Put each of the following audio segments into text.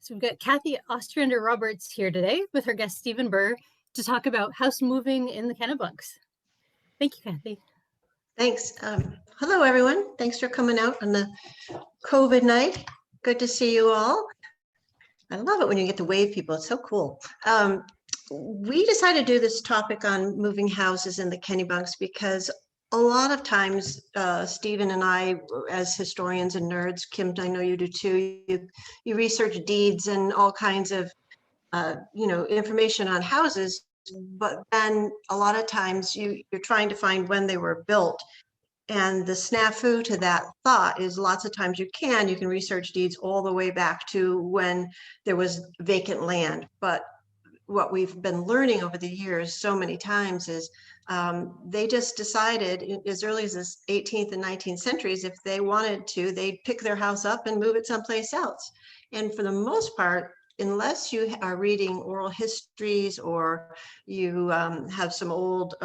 So we've got Kathy Ostrander-Roberts here today with her guest Stephen Burr to talk about house moving in the Kennebunks. Thank you, Kathy. Thanks. Hello, everyone. Thanks for coming out on the COVID night. Good to see you all. I love it when you get to wave people. It's so cool. We decided to do this topic on moving houses in the Kennebunks because a lot of times, Stephen and I, as historians and nerds, Kim, I know you do too, you research deeds and all kinds of, information on houses, but then a lot of times you're trying to find when they were built. And the snafu to that thought is lots of times you can research deeds all the way back to when there was vacant land. But what we've been learning over the years so many times is they just decided as early as the 18th and 19th centuries, if they wanted to, they'd pick their house up and move it someplace else. And for the most part, unless you are reading oral histories or you have some old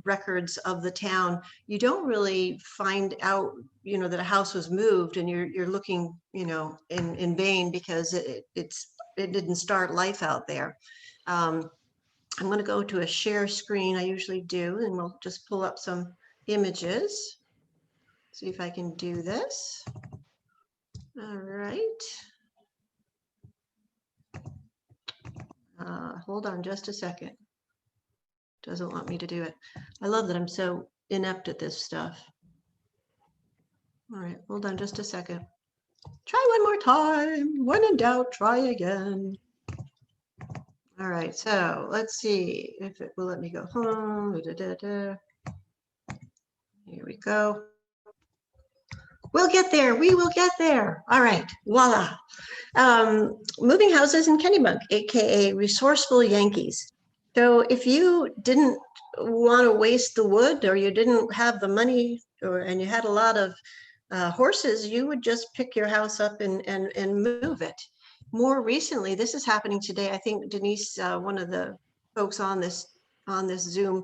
records of the town, you don't really find out, that a house was moved, and you're looking, in vain, because it didn't start life out there. I'm going to go to a share screen. I usually do, and we'll just pull up some images. See if I can do this. All right. Hold on just a second. Doesn't want me to do it. I love that I'm so inept at this stuff. All right, hold on just a second. Try one more time. When in doubt, try again. All right, so let's see if it will let me go home. Here we go. We'll get there. We will get there. All right, voila. Moving houses in Kennebunk, aka resourceful Yankees. So if you didn't want to waste the wood, or you didn't have the money, and you had a lot of horses, you would just pick your house up and move it. More recently, this is happening today. I think Denise, one of the folks on this Zoom,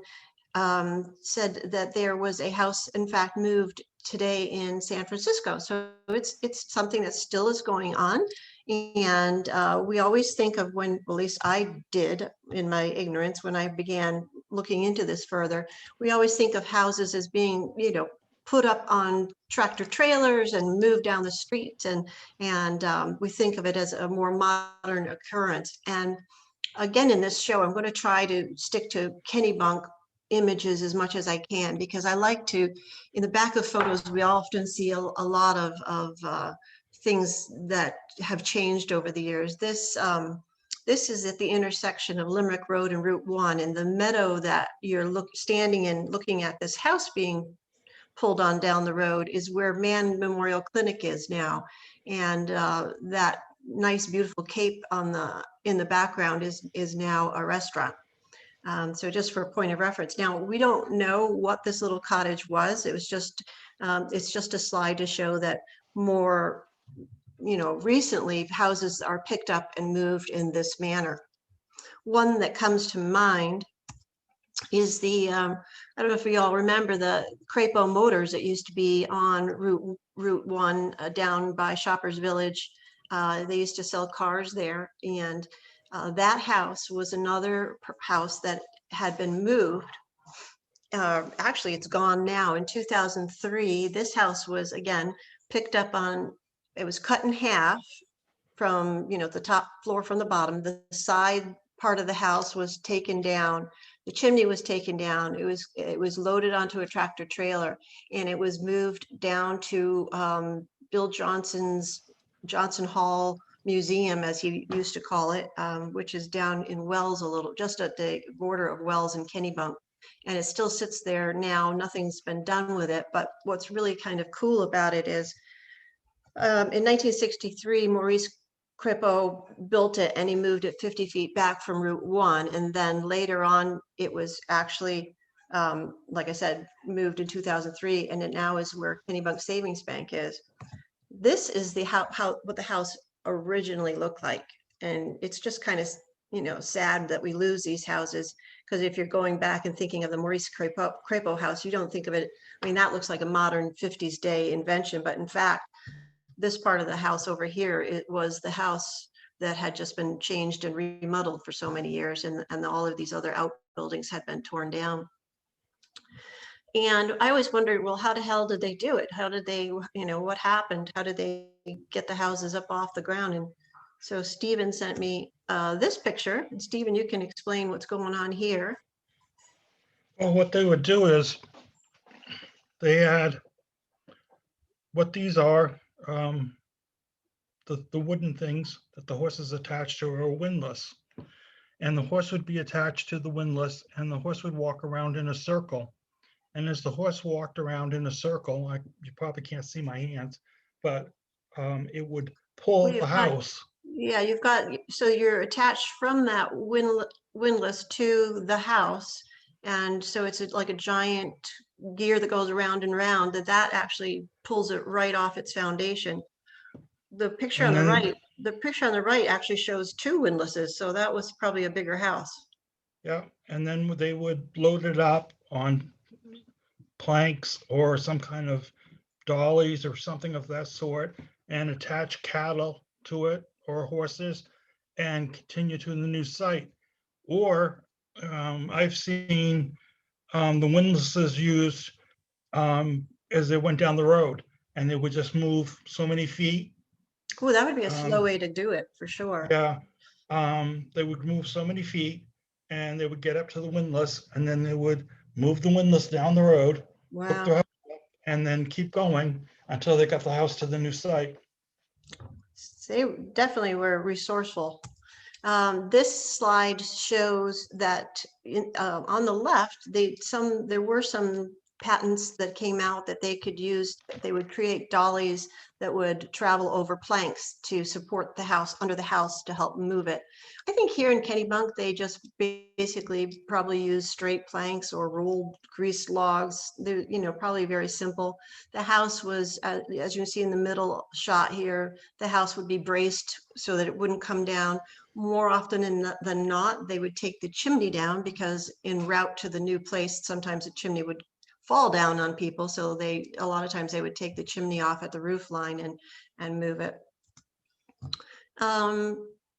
said that there was a house, in fact, moved today in San Francisco. So it's something that still is going on. And we always think of when, at least I did in my ignorance, when I began looking into this further, we always think of houses as being, put up on tractor trailers and moved down the street. And we think of it as a more modern occurrence. And again, in this show, I'm going to try to stick to Kennebunk images as much as I can, because I like to, in the back of photos, we often see a lot of things that have changed over the years. This is at the intersection of Limerick Road and Route 1, and the meadow that you're standing in looking at this house being pulled on down the road is where Mann Memorial Clinic is now. And that nice, beautiful cape in the background is now a restaurant. So just for a point of reference. Now, we don't know what this little cottage was. It was just, it's just a slide to show that more, recently houses are picked up and moved in this manner. One that comes to mind is the, I don't know if we all remember the Crapo Motors that used to be on Route 1 down by Shoppers Village. They used to sell cars there, and that house was another house that had been moved. Actually, it's gone now. In 2003, this house was again picked up on, it was cut in half from, the top floor from the bottom. The side part of the house was taken down. The chimney was taken down. It was loaded onto a tractor trailer, and it was moved down to Bill Johnson's Johnson Hall Museum, as he used to call it, which is down in Wells, just at the border of Wells and Kennebunk. And it still sits there now. Nothing's been done with it. But what's really kind of cool about it is in 1963, Maurice Crapo built it, and he moved it 50 feet back from Route 1. And then later on, it was actually, like I said, moved in 2003, and it now is where Kennebunk Savings Bank is. This is what the house originally looked like. And it's just kind of, sad that we lose these houses, because if you're going back and thinking of the Maurice Crapo house, you don't think of it. I mean, that looks like a modern 50s day invention, but in fact, this part of the house over here, it was the house that had just been changed and remodeled for so many years, and all of these other outbuildings had been torn down. And I always wondered, well, how the hell did they do it? How did they, what happened? How did they get the houses up off the ground? And so Stephen sent me this picture. And Stephen, you can explain what's going on here. Well, what they would do is they had what these are, the wooden things that the horses attached to are windlass. And the horse would be attached to the windlass, and the horse would walk around in a circle. And as the horse walked around in a circle, you probably can't see my hands, but it would pull Well, the house. Yeah, so you're attached from that windlass to the house. And so it's like a giant gear that goes around and around, that actually pulls it right off its foundation. The picture on the right actually shows two windlasses. So that was probably a bigger house. Yeah, and then they would load it up on planks or some kind of dollies or something of that sort and attach cattle to it or horses and continue to the new site. Or I've seen the windlasses used as they went down the road, and they would just move so many feet. Oh, that would be a slow way to do it for sure. Yeah, they would move so many feet and they would get up to the windlass, and then they would move the windlass down the road. Wow. And then keep going until they got the house to the new site. They definitely were resourceful. This slide shows that on the left, there were some patents that came out that they could use. They would create dollies that would travel over planks to support the house, under the house, to help move it. I think here in Kennebunk, they just basically probably use straight planks or rolled greased logs. They're, probably very simple. The house was, as you can see in the middle shot here, the house would be braced so that it wouldn't come down. More often than not, they would take the chimney down, because en route to the new place, sometimes the chimney would fall down on people. So a lot of times they would take the chimney off at the roof line and move it.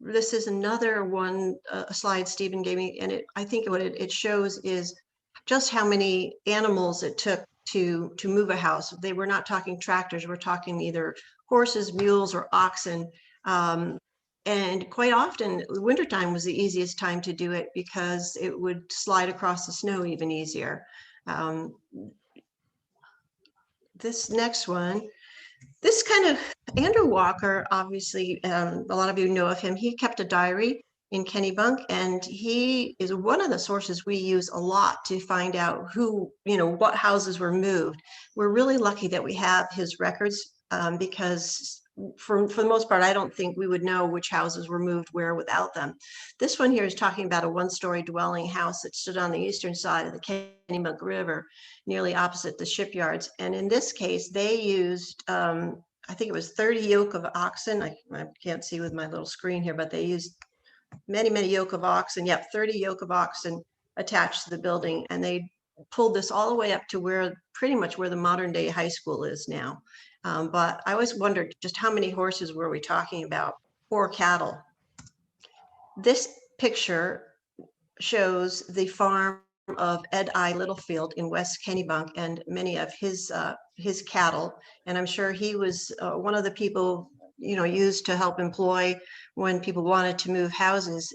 This is another one, slide Stephen gave me, and I think what it shows is just how many animals it took to move a house. They were not talking tractors. We're talking either horses, mules, or oxen. And quite often, wintertime was the easiest time to do it, because it would slide across the snow even easier. This next one, this kind of, Andrew Walker, obviously, a lot of you know of him. He kept a diary in Kennebunk, and he is one of the sources we use a lot to find out what houses were moved. We're really lucky that we have his records, because for the most part, I don't think we would know which houses were moved where without them. This one here is talking about a one-story dwelling house that stood on the eastern side of the Kennebunk River, nearly opposite the shipyards. And in this case, they used, I think it was 30 yoke of oxen. I can't see with my little screen here, but they used many, many yoke of oxen. Yep, 30 yoke of oxen attached to the building. And they pulled this all the way up to pretty much where the modern day high school is now. But I always wondered, just how many horses were we talking about, or cattle? This picture shows the farm of Ed I. Littlefield in West Kennebunk and many of his cattle. And I'm sure he was one of the people used to help employ when people wanted to move houses.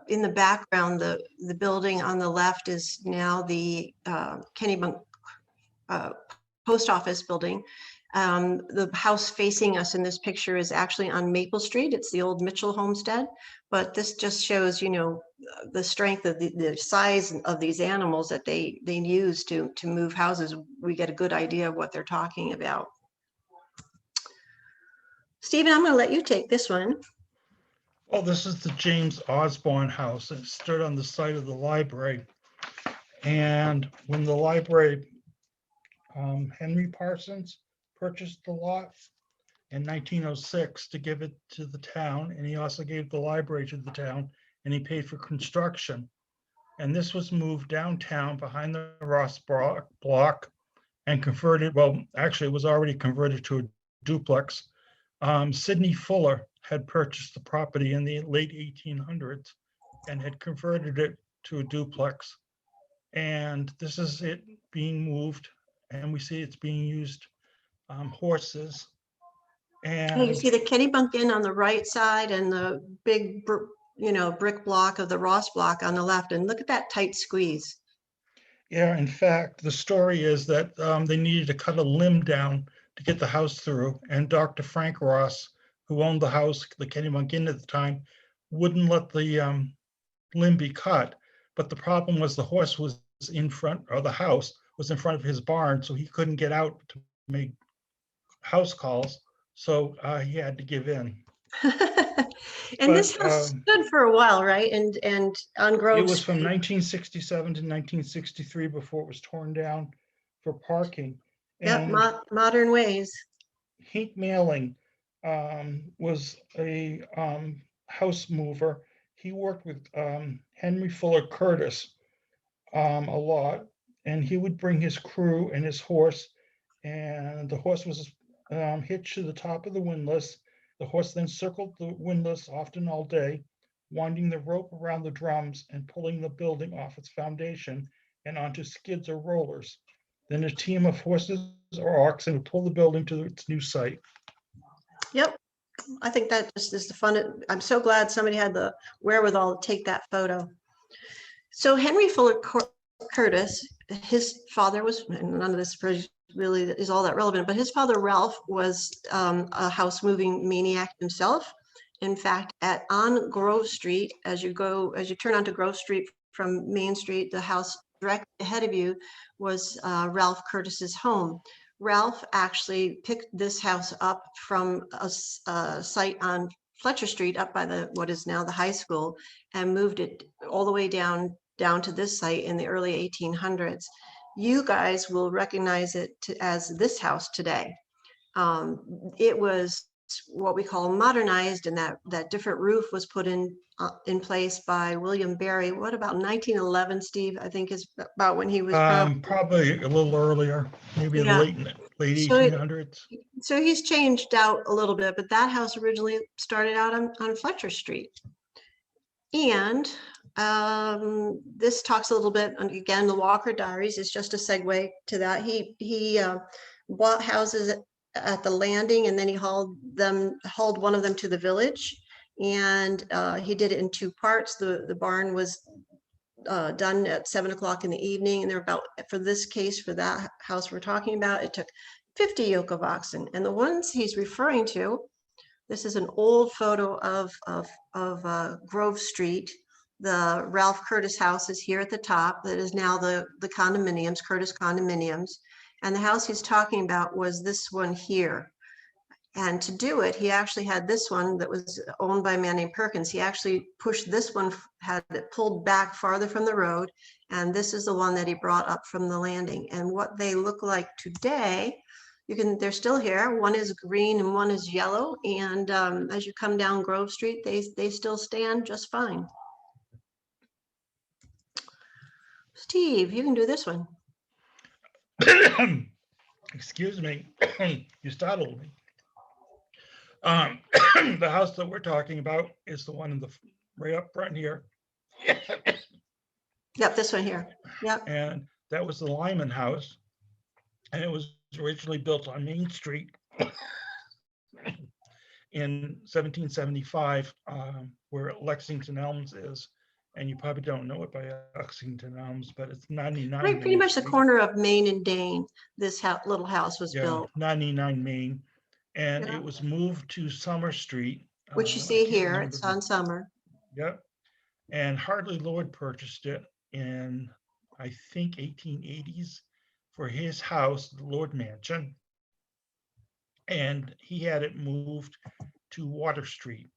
In the background, the building on the left is now the Kennebunk post office building. The house facing us in this picture is actually on Maple Street. It's the old Mitchell homestead, but this just shows, the strength of the size of these animals that they use to move houses. We get a good idea of what they're talking about. Stephen, I'm going to let you take this one. Well, this is the James Osborne house. It stood on the site of the library. And when the library, Henry Parsons purchased the lot in 1906 to give it to the town, and he also gave the library to the town, and he paid for construction. And this was moved downtown behind the Ross block and converted, well, actually it was already converted to a duplex. Sidney Fuller had purchased the property in the late 1800s and had converted it to a duplex. And this is it being moved, and we see it's being used, horses. Oh, you And see the Kennebunk Inn on the right side and the big, brick block of the Ross block on the left. And look at that tight squeeze. yeah, in fact, the story is that they needed to cut a limb down to get the house through. And Dr. Frank Ross, who owned the house, the Kennebunk Inn at the time, wouldn't let the limb be cut. But the problem was the horse was in front, or the house was in front of his barn, so he couldn't get out to make house calls. So he had to give in. And this house stood for a while, right? And on Grove It was from Street. 1967 to 1963 before it was torn down for parking. Yep, And modern ways. Heat Mailing was a house mover. He worked with Henry Fuller Curtis a lot, and he would bring his crew and his horse, and the horse was hitched to the top of the windlass. The horse then circled the windlass, often all day, winding the rope around the drums and pulling the building off its foundation and onto skids or rollers. Then a team of horses or oxen would pull the building to its new site. Yep. I think that just is the fun. I'm so glad somebody had the wherewithal to take that photo. So Henry Fuller Curtis, his father was, and none of this really is all that relevant, but his father, Ralph, was a house moving maniac himself. In fact, on Grove Street, as you turn onto Grove Street from Main Street, the house direct ahead of you was Ralph Curtis's home. Ralph actually picked this house up from a site on Fletcher Street up by what is now the high school, and moved it all the way down to this site in the early 1800s. You guys will recognize it as this house today. It was what we call modernized, and that different roof was put in place by William Barry. What about 1911, Steve? I think is about when he was probably a little earlier, maybe Yeah. late 1800s. So he's changed out a little bit, but that house originally started out on Fletcher Street. And this talks a little bit, and again, the Walker Diaries is just a segue to that. He bought houses at the landing, and then he hauled one of them to the village, and he did it in two parts. The barn was done at 7 o'clock in the evening, and for this case, for that house we're talking about, it took 50 yoke of oxen. And the ones he's referring to, this is an old photo of Grove Street. The Ralph Curtis house is here at the top. That is now the condominiums, Curtis condominiums. And the house he's talking about was this one here. And to do it, he actually had this one that was owned by a man named Perkins. He actually pushed this one, had it pulled back farther from the road. And this is the one that he brought up from the landing. And what they look like today, they're still here. One is green and one is yellow. And as you come down Grove Street, they still stand just fine. Steve, you can do this one. Excuse me, you startled me. The house that we're talking about is the one right up front here. Yep, this one here. Yep. And that was the Lyman house. And it was originally built on Main Street in 1775, where Lexington Elms is. And you probably don't know it by Lexington Elms, but it's 99. Right, pretty much the corner of Main and Dane, this little house was built. 99 Main. And it was moved to Summer Street. Which you see here, it's on Summer. Yep. And Hartley Lord purchased it in, I think, 1880s for his house, the Lord Mansion. And he had it moved to Water Street.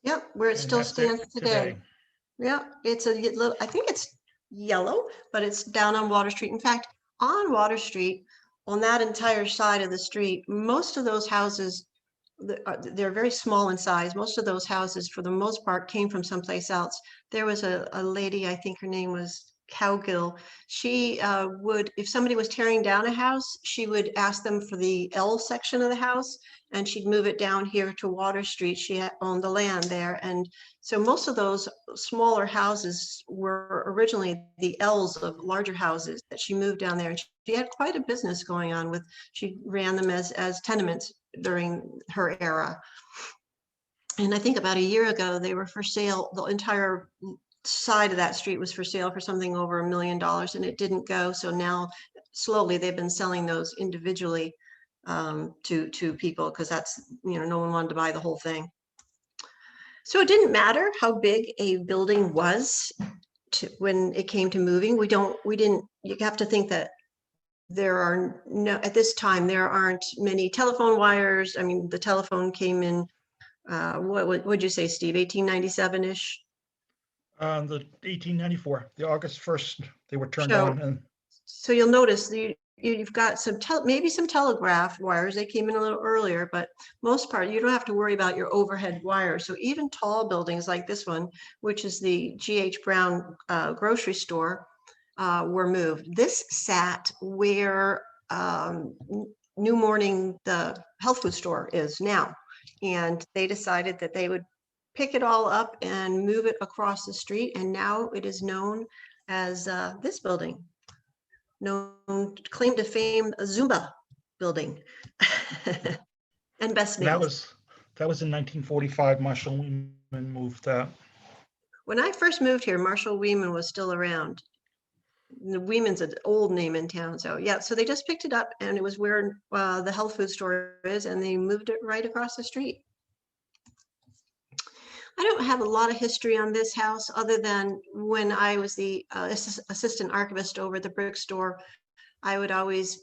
Yep, where it still stands today. Yeah, it's a little, I think it's yellow, but it's down on Water Street. In fact, on Water Street, on that entire side of the street, most of those houses, they're very small in size. Most of those houses, for the most part, came from someplace else. There was a lady, I think her name was Cowgill. She would, if somebody was tearing down a house, she would ask them for the L section of the house, and she'd move it down here to Water Street. She owned the land there. And so most of those smaller houses were originally the L's of larger houses that she moved down there. And she had quite a business going on with, she ran them as tenements during her era. And I think about a year ago, they were for sale. The entire side of that street was for sale for something over $1 million, and it didn't go. So now slowly they've been selling those individually to people, because that's, no one wanted to buy the whole thing. So it didn't matter how big a building was when it came to moving. You have to think that at this time, there aren't many telephone wires. I mean, the telephone came in, what would you say, Steve, 1897-ish? The 1894, the August 1st, they were turned So- on. And So you'll notice you've got maybe some telegraph wires. They came in a little earlier, but most part, you don't have to worry about your overhead wires. So even tall buildings like this one, which is the G.H. Brown grocery store, were moved. This sat where New Morning, the health food store, is now. And they decided that they would pick it all up and move it across the street. And now it is known as this building. Known, claim to fame, a Zumba building. And best that names. was in 1945. Marshall Weeman moved that. When I first moved here, Marshall Weeman was still around. The Weeman's an old name in town. So yeah, so they just picked it up, and it was where the health food store is, and they moved it right across the street. I don't have a lot of history on this house, other than when I was the assistant archivist over at the brick store. I would always,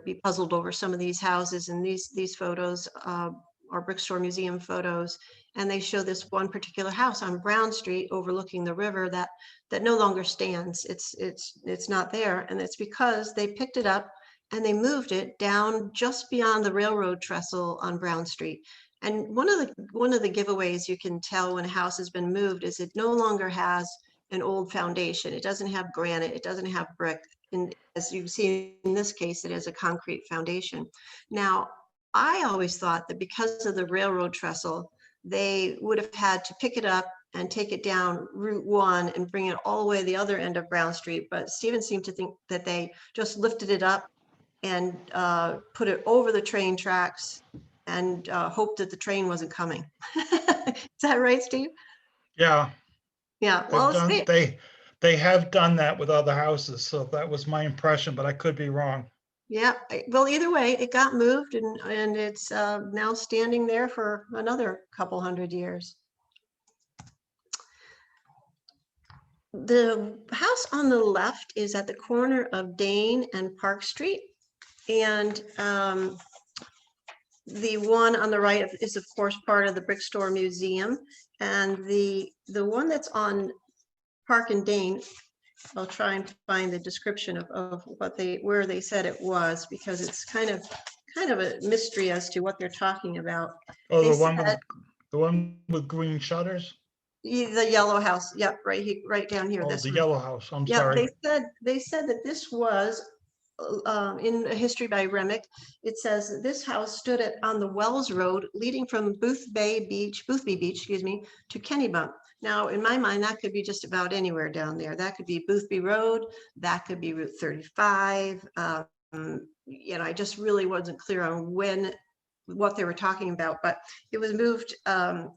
be puzzled over some of these houses, and these photos are brick store museum photos, and they show this one particular house on Brown Street overlooking the river that no longer stands. It's not there, and it's because they picked it up and they moved it down just beyond the railroad trestle on Brown Street. And one of the giveaways you can tell when a house has been moved is it no longer has an old foundation. It doesn't have granite. It doesn't have brick. And as you see in this case, it has a concrete foundation. Now, I always thought that because of the railroad trestle, they would have had to pick it up and take it down Route 1 and bring it all the way to the other end of Brown Street. But Stephen seemed to think that they just lifted it up and put it over the train tracks and hoped that the train wasn't coming. Is that right, Steve? Yeah. Yeah. Well, they have done that with other houses, so that was my impression, but I could be wrong. Yeah. Well, either way, it got moved, and it's now standing there for another couple hundred years. The house on the left is at the corner of Dane and Park Street, and the one on the right is, of course, part of the Brick Store Museum, and the one that's on Park and Dane, I'll try and find the description of where they said it was, because it's kind of a mystery as to what they're talking about. Oh, They the one with green shutters? The yellow house. Yep, right down here. Oh, This the one. yellow house. I'm Yeah, sorry. they said that this was in a history by Remick. It says that this house stood on the Wells Road leading from Boothby Beach, excuse me, to Kennebunk. Now, in my mind, that could be just about anywhere down there. That could be Boothby Road. That could be Route 35. I just really wasn't clear on what they were talking about, but it was moved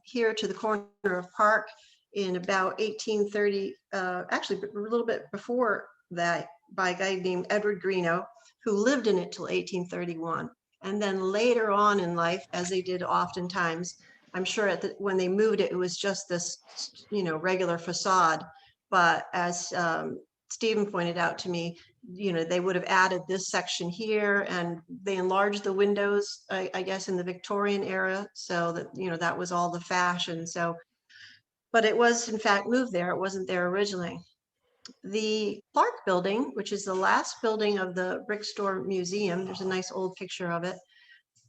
here to the corner of Park in about 1830, actually a little bit before that, by a guy named Edward Greenough, who lived in it till 1831. And then later on in life, as they did oftentimes, I'm sure when they moved it, it was just this, regular facade. But as Stephen pointed out to me, they would have added this section here, and they enlarged the windows, I guess, in the Victorian era, so that, that was all the fashion. So, but it was in fact moved there. It wasn't there originally. The Clark building, which is the last building of the Brick Store Museum, there's a nice old picture of it,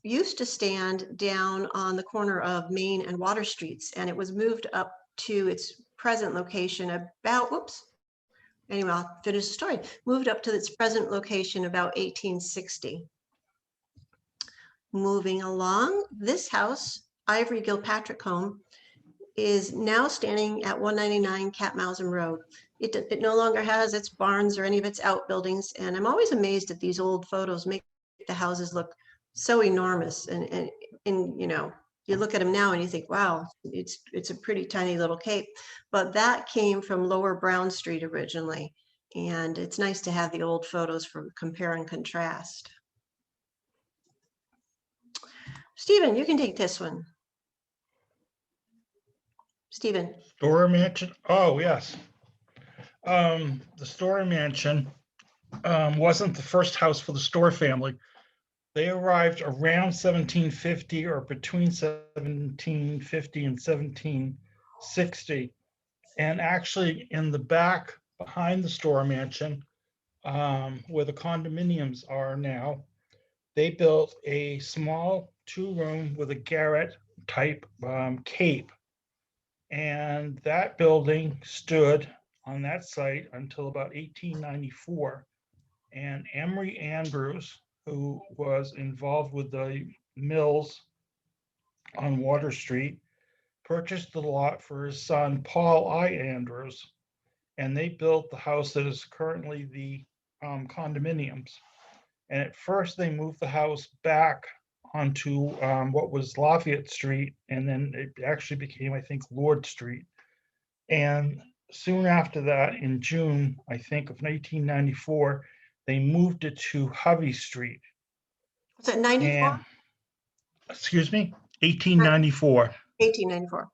used to stand down on the corner of Main and Water Streets, and it was moved up to its present location about, anyway, I'll finish the story. Moved up to its present location about 1860. moving along. This house, Ivory Gilpatrick home, is now standing at 199 Catmausen Road. It no longer has its barns or any of its outbuildings, and I'm always amazed at these old photos make the houses look so enormous. And you know, you look at them now and you think, wow, it's a pretty tiny little cape. But that came from Lower Brown Street originally, and it's nice to have the old photos for compare and contrast. Stephen, you can take this one. Stephen. Story Mansion. Oh, yes. The Story Mansion wasn't the first house for the Storr family. They arrived around 1750 or between 1750 and 1760. And actually in the back behind the Storr Mansion, where the condominiums are now, they built a small 2-room with a garret type cape. And that building stood on that site until about 1894. And Emery Andrews, who was involved with the mills on Water Street, purchased the lot for his son, Paul I. Andrews, and they built the house that is currently the condominiums. And at first they moved the house back onto what was Lafayette Street, and then it actually became, I think, Lord Street. And soon after that, in June, I think, of 1994, they moved it to Hovey Street. Was it 94? Excuse me, 1894. 1894.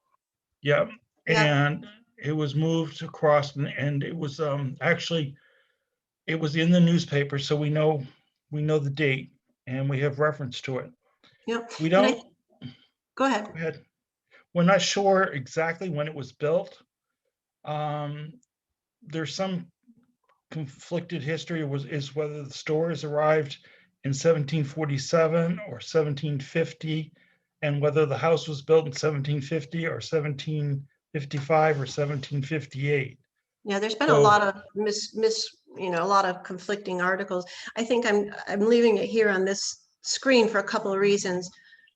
Yep. Yeah. And it was moved across, and it was actually, it was in the newspaper, so we know the date, and we have reference to it. Yep. We don't. Go ahead. Go ahead. We're not sure exactly when it was built. There's some conflicted history is whether the stores arrived in 1747 or 1750, and whether the house was built in 1750 or 1755 or 1758. Yeah, there's been a lot of a lot of conflicting articles. I think I'm leaving it here on this screen for a couple of reasons.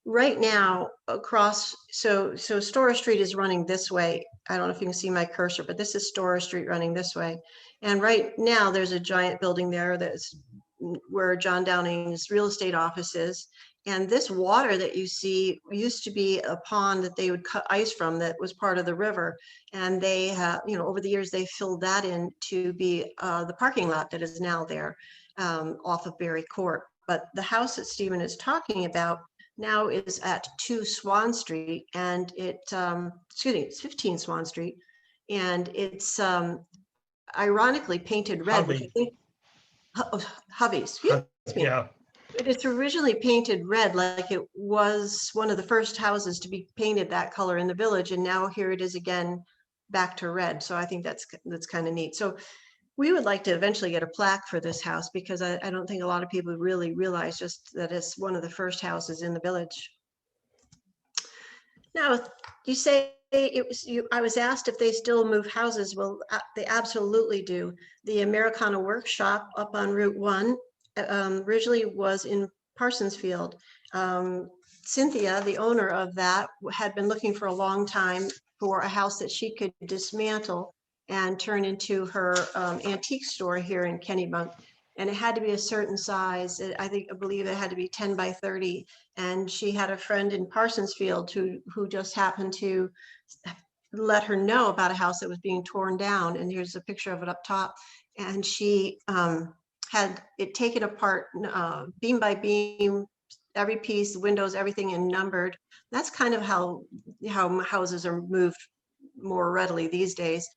Right now, across, so Storr Street is running this way. I don't know if you can see my cursor, but this is Storr Street running this way. And right now there's a giant building there that's where John Downing's real estate office is. And this water that you see used to be a pond that they would cut ice from that was part of the river. And they have, over the years, they filled that in to be the parking lot that is now there off of Berry Court. But the house that Stephen is talking about now is at 2 Swan Street, and it's 15 Swan Street, and it's ironically painted red, which I think, Hovey, excuse me. Yeah. It's originally painted red, like it was one of the first houses to be painted that color in the village, and now here it is again back to red. So I think that's kind of neat. So we would like to eventually get a plaque for this house, because I don't think a lot of people really realize just that it's one of the first houses in the village. Now, you say I was asked if they still move houses. Well, they absolutely do. The Americana Workshop up on Route 1 originally was in Parsonsfield. Cynthia, the owner of that, had been looking for a long time for a house that she could dismantle and turn into her antique store here in Kennebunk. And it had to be a certain size. I believe it had to be 10 by 30. And she had a friend in Parsonsfield who just happened to let her know about a house that was being torn down. And here's a picture of it up top. And she had it taken apart beam by beam, every piece, windows, everything, and numbered. That's kind of how houses are moved more readily these days,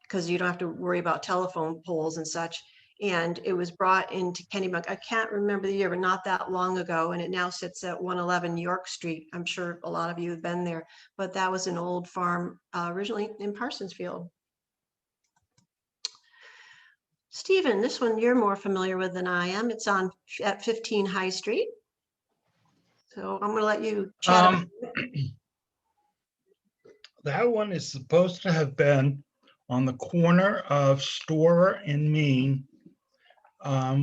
because you don't have to worry about telephone poles and such. And it was brought into Kennebunk. I can't remember the year, but not that long ago. And it now sits at 111 York Street. I'm sure a lot of you have been there, but that was an old farm originally in Parsonsfield. Stephen, this one you're more familiar with than I am. It's at 15 High Street. So I'm going to let you chat. That one is supposed to have been on the corner of Storer and Main,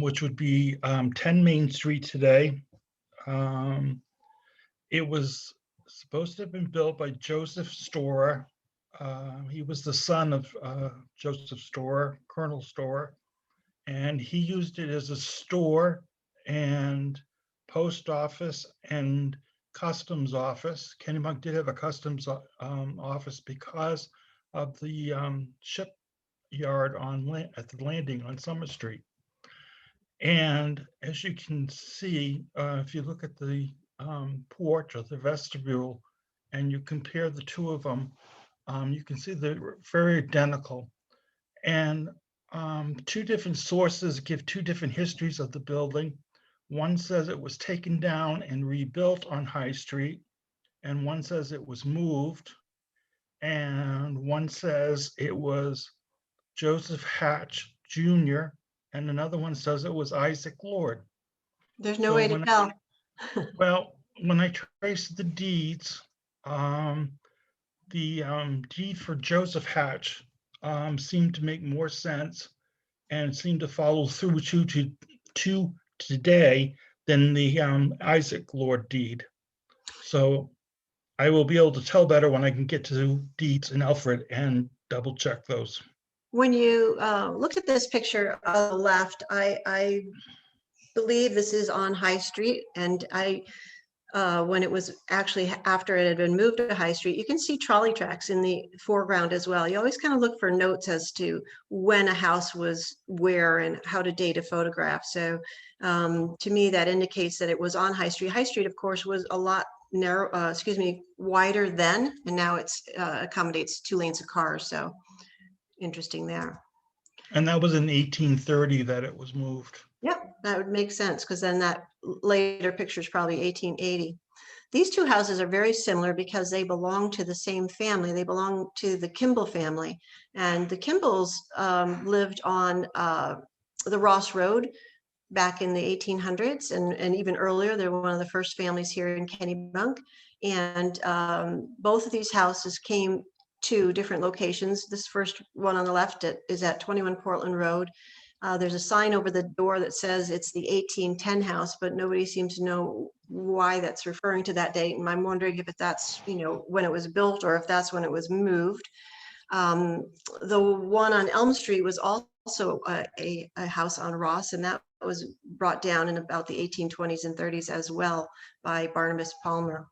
which would be 10 Main Street today. It was supposed to have been built by Joseph Storer. He was the son of Joseph Storer, Colonel Storer, and he used it as a store and post office and customs office. Kennebunk did have a customs office because of the shipyard at the landing on Summer Street. And as you can see, if you look at the porch or the vestibule and you compare the two of them, you can see they're very identical. And two different sources give two different histories of the building. One says it was taken down and rebuilt on High Street, and one says it was moved, and one says it was Joseph Hatch Jr., and another one says it was Isaac Lord. There's no So way to tell. Well, when I traced the deeds, the deed for Joseph Hatch seemed to make more sense and seemed to follow through to today than the Isaac Lord deed. So I will be able to tell better when I can get to deeds in Alfred and double check those. When you look at this picture on the left, I believe this is on High Street, and when it was actually after it had been moved to High Street, you can see trolley tracks in the foreground as well. You always kind of look for notes as to when a house was where and how to date a photograph. So to me, that indicates that it was on High Street. High Street, of course, was a lot wider then, and now it's accommodates 2 lanes of cars. So interesting there. And that was in 1830 that it was moved. Yep, that would make sense, because then that later picture is probably 1880. These two houses are very similar because they belong to the same family. They belong to the Kimball family. And the Kimbells lived on the Ross Road back in the 1800s and even earlier. They were one of the first families here in Kennebunk. And both of these houses came to different locations. This first one on the left is at 21 Portland Road. There's a sign over the door that says it's the 1810 house, but nobody seems to know why that's referring to that date. And I'm wondering if that's, when it was built or if that's when it was moved. The one on Elm Street was also a house on Ross, and that was brought down in about the 1820s and 30s as well by Barnabas Palmer.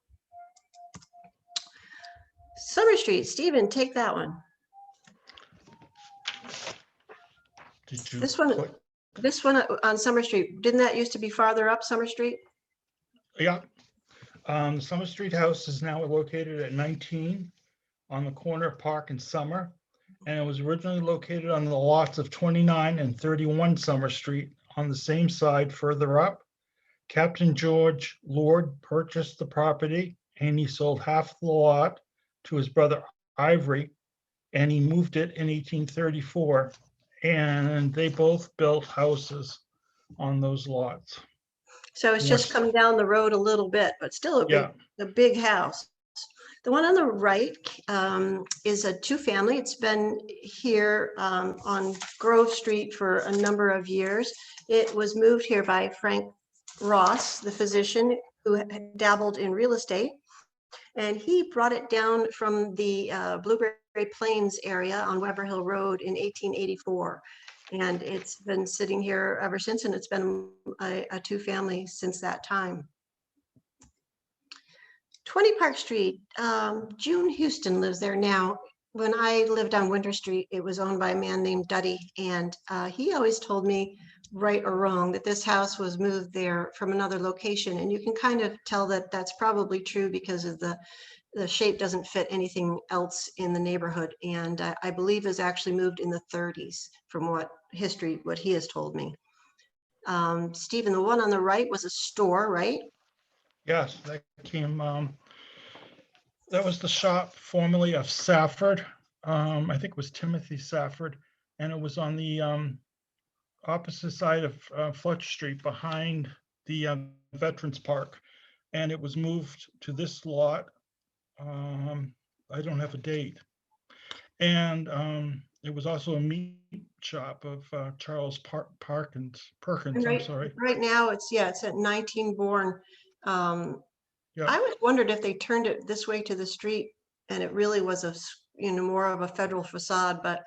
Summer Street, Stephen, take that one. Did you This one on Summer Street, didn't that used to be farther up Summer Street? Yeah. Summer Street House is now located at 19 on the corner of Park and Summer, and it was originally located on the lots of 29 and 31 Summer Street on the same side further up. Captain George Lord purchased the property, and he sold half the lot to his brother Ivory, and he moved it in 1834, and they both built houses on those lots. So it's just come down the road a little bit, but still a big house. The one on the right is a 2-family. It's been here on Grove Street for a number of years. It was moved here by Frank Ross, the physician who dabbled in real estate. And he brought it down from the Blueberry Plains area on Weber Hill Road in 1884. And it's been sitting here ever since, and it's been a 2-family since that time. 20 Park Street, June Houston lives there now. When I lived on Winter Street, it was owned by a man named Duddy, and he always told me, right or wrong, that this house was moved there from another location. And you can kind of tell that that's probably true because of the shape doesn't fit anything else in the neighborhood. And I believe is actually moved in the 30s from what he has told me. Stephen, the one on the right was a store, right? Yes, that came, that was the shop formerly of Safford. I think it was Timothy Safford, and it was on the opposite side of Fletcher Street behind the Veterans Park. And it was moved to this lot. I don't have a date. And it was also a meat shop of Charles Perkins, Right, I'm sorry. right now it's at 19 Bourne Yeah. I always wondered if they turned it this way to the street and it really was more of a federal facade, but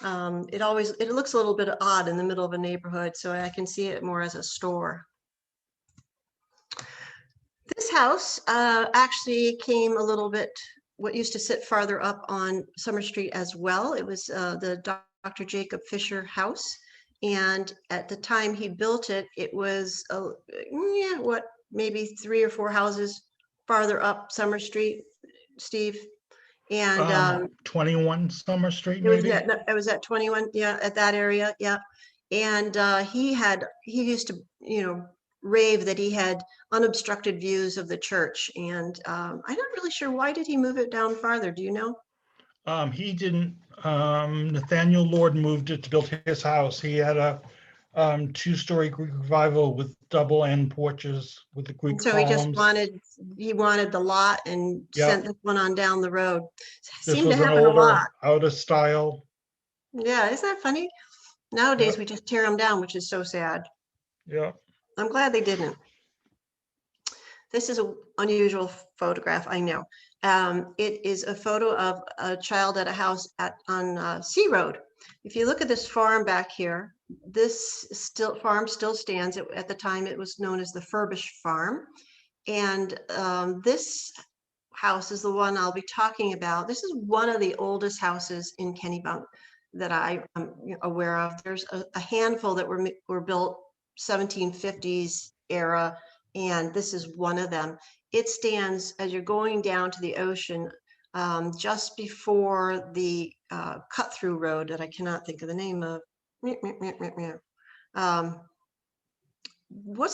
it looks a little bit odd in the middle of a neighborhood, so I can see it more as a store. This house actually came a little bit, what used to sit farther up on Summer Street as well. It was the Dr. Jacob Fisher house. And at the time he built it, it was, maybe 3 or 4 houses farther up Summer Street, Steve. And 21 Summer Street, it was maybe? it was at 21, yeah, at that area, yeah. And he used to, rave that he had unobstructed views of the church. And I'm not really sure, why did he move it down farther? Do you know? He didn't. Nathaniel Lord moved it to build his house. He had a 2-story Greek revival with double end porches with the Greek And so he just columns. wanted the lot and Yeah. sent this one on down the road. This Seemed was to an happen a older, lot. out of style. Yeah, isn't that funny? Nowadays Yep. we just tear them down, which is so sad. Yeah. I'm glad they didn't. This is an unusual photograph, I know. It is a photo of a child at a house on Sea Road. If you look at this farm back here, this farm still stands. At the time, it was known as the Furbish Farm. And this house is the one I'll be talking about. This is one of the oldest houses in Kennebunk that I am aware of. There's a handful that were built 1750s era, and this is one of them. It stands as you're going down to the ocean, just before the cut-through road that I cannot think of the name of. What's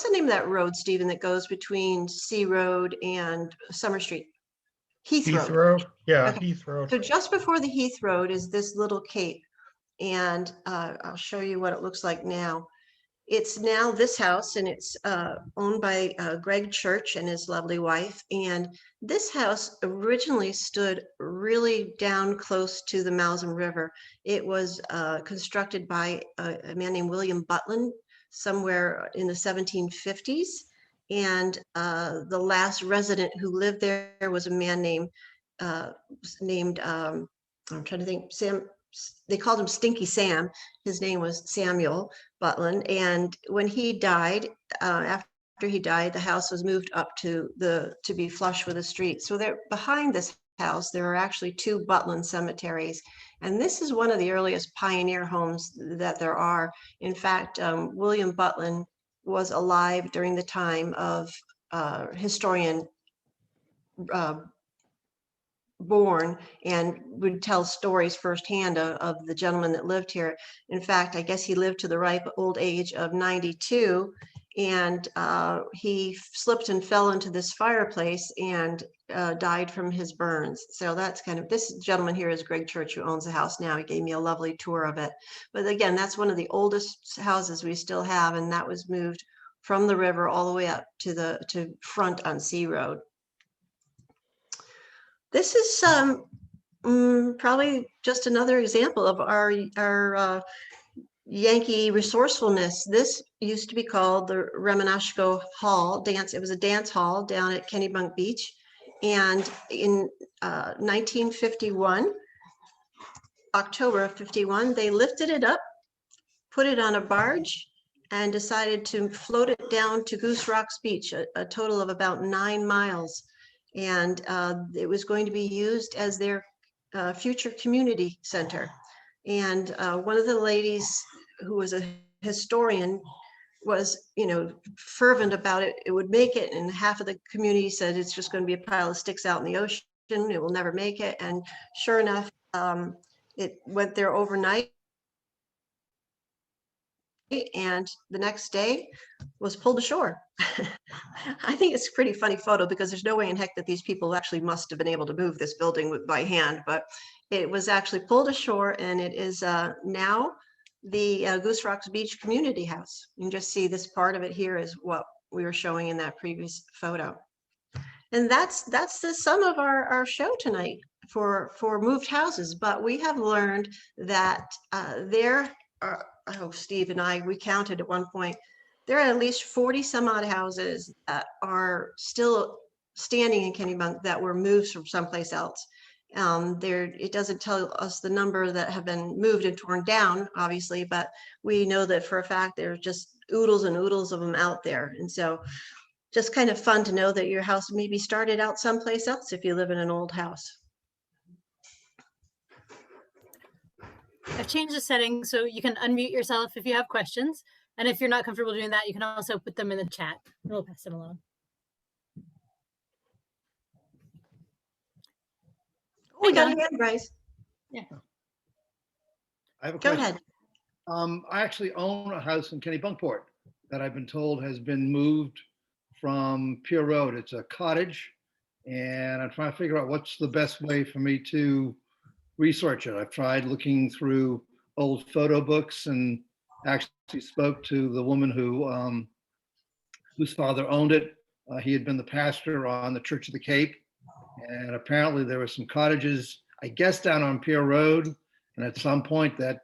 the name of that road, Stephen, that goes between Sea Road and Summer Street? Heath Road. Heathrow. Yeah, Okay. Heathrow. So just before the Heath Road is this little cape, and I'll show you what it looks like now. It's now this house, and it's owned by Greg Church and his lovely wife. And this house originally stood really down close to the Malzam River. It was constructed by a man named William Butlin somewhere in the 1750s. And the last resident who lived there was a man named I'm trying to think, Sam. They called him Stinky Sam. His name was Samuel Butlin. And when he died, after he died, the house was moved up to be flush with the street. So there, behind this house, there are actually 2 Butlin cemeteries. And this is one of the earliest pioneer homes that there are. In fact, William Butlin was alive during the time of historian born, and would tell stories firsthand of the gentleman that lived here. In fact, I guess he lived to the ripe old age of 92, and he slipped and fell into this fireplace and died from his burns. So that's this gentleman here is Greg Church, who owns the house now. He gave me a lovely tour of it. But again, that's one of the oldest houses we still have, and that was moved from the river all the way up to front on Sea Road. This is probably just another example of our Yankee resourcefulness. This used to be called the Reminisco Hall dance. It was a dance hall down at Kennebunk Beach. And in 1951, October of 51, they lifted it up, put it on a barge, and decided to float it down to Goose Rocks Beach, a total of about 9 miles. And it was going to be used as their future community center. And one of the ladies who was a historian was, fervent about it. It would make it, and half of the community said it's just going to be a pile of sticks out in the ocean. It will never make it. And sure enough, it went there overnight. And the next day was pulled ashore. I think it's a pretty funny photo, because there's no way in heck that these people actually must have been able to move this building by hand, but it was actually pulled ashore, and it is now the Goose Rocks Beach Community House. You can just see this part of it here is what we were showing in that previous photo. And that's the sum of our show tonight for moved houses. But we have learned that there are, Steve and we counted at one point, there are at least 40 some odd houses that are still standing in Kennebunk that were moved from someplace else. It doesn't tell us the number that have been moved and torn down, obviously, but we know that for a fact there's just oodles and oodles of them out there. And so just kind of fun to know that your house maybe started out someplace else if you live in an old house. I've changed the settings so you can unmute yourself if you have questions. And if you're not comfortable doing that, you can also put them in the chat and we'll pass them along. Oh, we got a hand, Bryce. Yeah. I have a Go question. ahead. I actually own a house in Kennebunkport that I've been told has been moved from Pier Road. It's a cottage, and I'm trying to figure out what's the best way for me to research it. I've tried looking through old photo books and actually spoke to the woman whose father owned it. He had been the pastor on the Church of the Cape, and apparently there were some cottages, I guess, down on Pier Road. And at some point that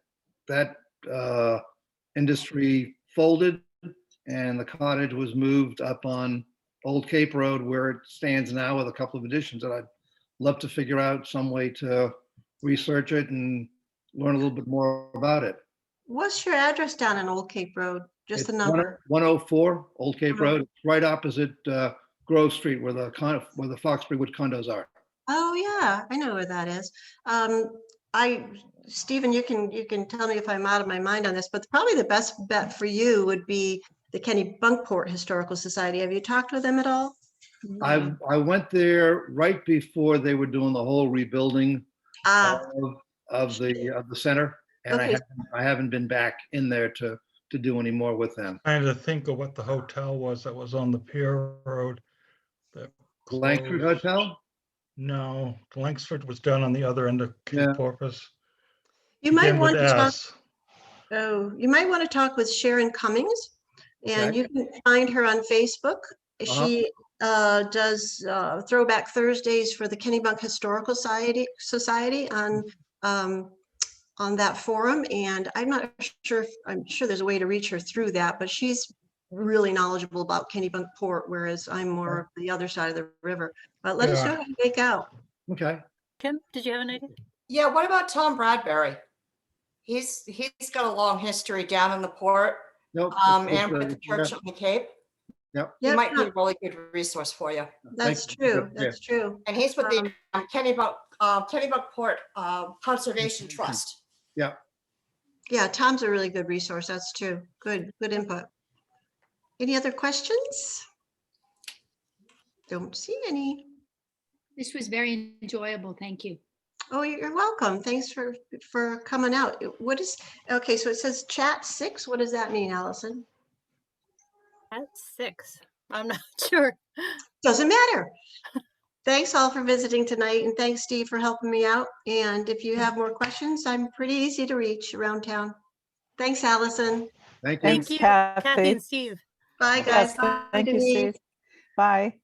industry folded and the cottage was moved up on Old Cape Road where it stands now with a couple of additions. And I'd love to figure out some way to research it and learn a little bit more about it. What's your address down on Old Cape Road? Just the It's number. 104 Old Cape Uh-huh. Road. It's right opposite Grove Street where the Foxbury Wood condos are. Oh, yeah, I know where that is. Stephen, you can tell me if I'm out of my mind on this, but probably the best bet for you would be the Kennebunkport Historical Society. Have you talked with them at all? I went there right before they were doing the whole rebuilding Ah, of the center, and Okay. I haven't been back in there to do any more with them. Trying to think of what the hotel was that was on the Pier Road. that Langford closed. Hotel? No, Langsford was down on the other end of Cape Yeah. Porpoise. you might Began with want to talk. S. Oh, you might want to talk with Sharon Cummings, and Okay. you can find her on Facebook. Uh-huh. She does Throwback Thursdays for the Kennebunk Historical Society on that forum, and I'm not sure. I'm sure there's a way to reach her through that, but she's really knowledgeable about Kennebunkport, whereas I'm more of the other side of the river. But let us Yeah. know how you make out. Okay. Kim, did you have an idea? Yeah, what about Tom Bradbury? He's got a long history down in the port, Nope. and with the Church on the Cape. Yep. He Yep, might be no, a really good resource for you. that's Thank you. true. Yeah. That's true. And he's with the Kennebunkport Conservation Trust. Yeah. Yeah, Tom's a really good resource. That's true. Good input. Any other questions? Don't see any. This was very enjoyable. Thank you. Oh, you're welcome. Thanks for coming out. Okay, so it says chat 6. What does that mean, Allison? At 6. I'm not sure. Doesn't matter. Thanks all for visiting tonight, and thanks Steve for helping me out. And if you have more questions, I'm pretty easy to reach around town. Thanks, Allison. Thank you. Thank Thanks, you, Kathy. Kathy and Steve. Bye, guys. Yes, Bye, thank you, Denise. Steve. Bye.